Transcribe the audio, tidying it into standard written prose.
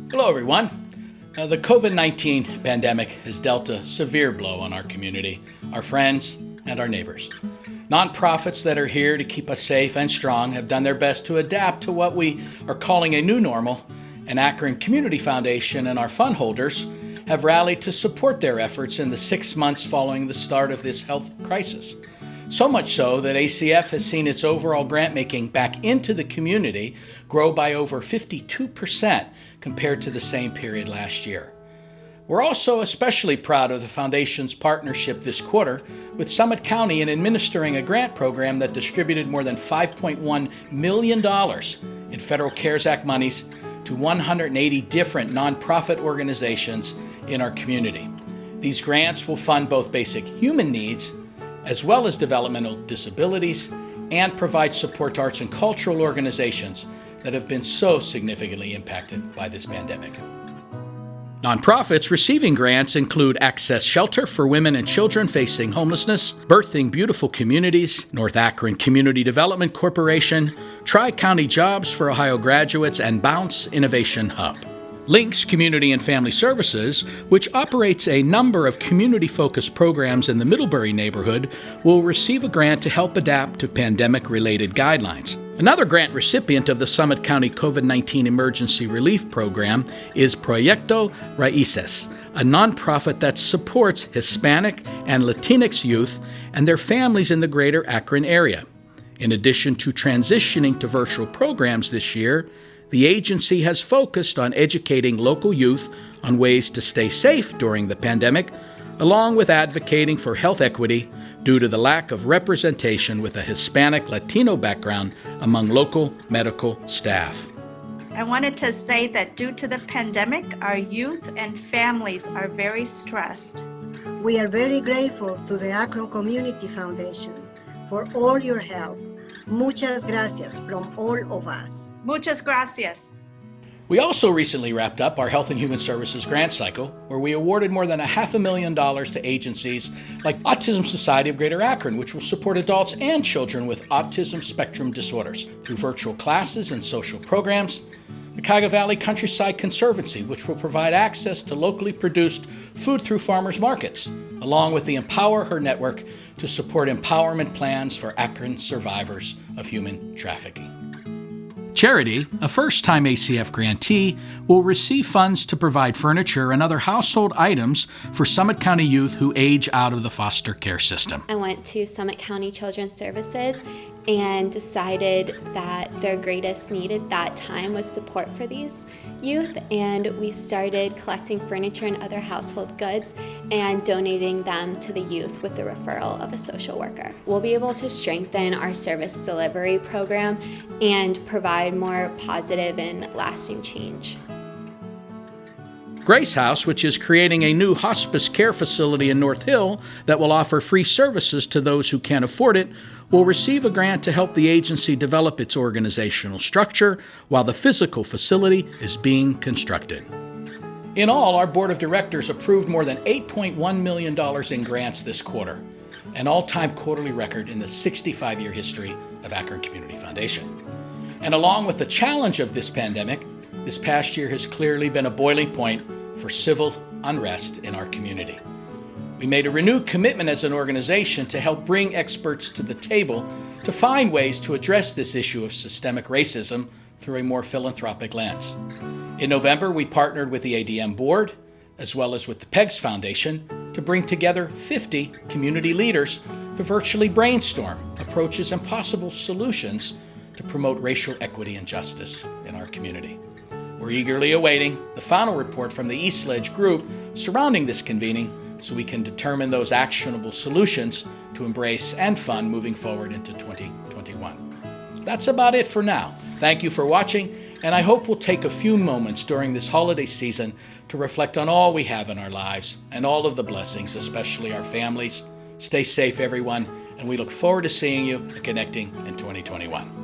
Hello, everyone. The COVID-19 pandemic has dealt a severe blow on our community, our friends, and our neighbors. Nonprofits that are here to keep us safe and strong have done their best to adapt to what we are calling a new normal, and Akron Community Foundation and our fund holders have rallied to support their efforts in the 6 months following the start of this health crisis. So much so that ACF has seen its overall grant making back into the community grow by over 52% compared to the same period last year. We're also especially proud of the Foundation's partnership this quarter with Summit County in administering a grant program that distributed more than $5.1 million in Federal CARES Act monies to 180 different nonprofit organizations in our community. These grants will fund both basic human needs as well as developmental disabilities and provide support to arts and cultural organizations that have been so significantly impacted by this pandemic. Nonprofits receiving grants include Access Shelter for women and children facing homelessness, Birthing Beautiful Communities, North Akron Community Development Corporation, Tri-County Jobs for Ohio Graduates, and Bounce Innovation Hub. Links Community and Family Services, which operates a number of community-focused programs in the Middlebury neighborhood, will receive a grant to help adapt to pandemic-related guidelines. Another grant recipient of the Summit County COVID-19 Emergency Relief Program is Proyecto Raíces, a nonprofit that supports Hispanic and Latinx youth and their families in the greater Akron area. In addition to transitioning to virtual programs this year, the agency has focused on educating local youth on ways to stay safe during the pandemic, along with advocating for health equity due to the lack of representation with a Hispanic Latino background among local medical staff. I wanted to say that due to the pandemic, our youth and families are very stressed. We are very grateful to the Akron Community Foundation for all your help. Muchas gracias from all of us. Muchas gracias. We also recently wrapped up our Health and Human Services grant cycle, where we awarded more than $500,000 to agencies like Autism Society of Greater Akron, which will support adults and children with autism spectrum disorders through virtual classes and social programs. The Cuyahoga Valley Countryside Conservancy, which will provide access to locally produced food through farmers markets, along with the Empower Her Network to support empowerment plans for Akron survivors of human trafficking. Charity, a first-time ACF grantee, will receive funds to provide furniture and other household items for Summit County youth who age out of the foster care system. I went to Summit County Children's Services and decided that their greatest need at that time was support for these youth, and we started collecting furniture and other household goods and donating them to the youth with the referral of a social worker. We'll be able to strengthen our service delivery program and provide more positive and lasting change. Grace House, which is creating a new hospice care facility in North Hill that will offer free services to those who can't afford it, will receive a grant to help the agency develop its organizational structure while the physical facility is being constructed. In all, our board of directors approved more than $8.1 million in grants this quarter, an all-time quarterly record in the 65-year history of Akron Community Foundation. And along with the challenge of this pandemic, this past year has clearly been a boiling point for civil unrest in our community. We made a renewed commitment as an organization to help bring experts to the table to find ways to address this issue of systemic racism through a more philanthropic lens. In November, we partnered with the ADM board, as well as with the PEGS Foundation, to bring together 50 community leaders to virtually brainstorm approaches and possible solutions to promote racial equity and justice in our community. We're eagerly awaiting the final report from the East Ledge group surrounding this convening so we can determine those actionable solutions to embrace and fund moving forward into 2021. That's about it for now. Thank you for watching, and I hope we'll take a few moments during this holiday season to reflect on all we have in our lives and all of the blessings, especially our families. Stay safe, everyone, and we look forward to seeing you and connecting in 2021.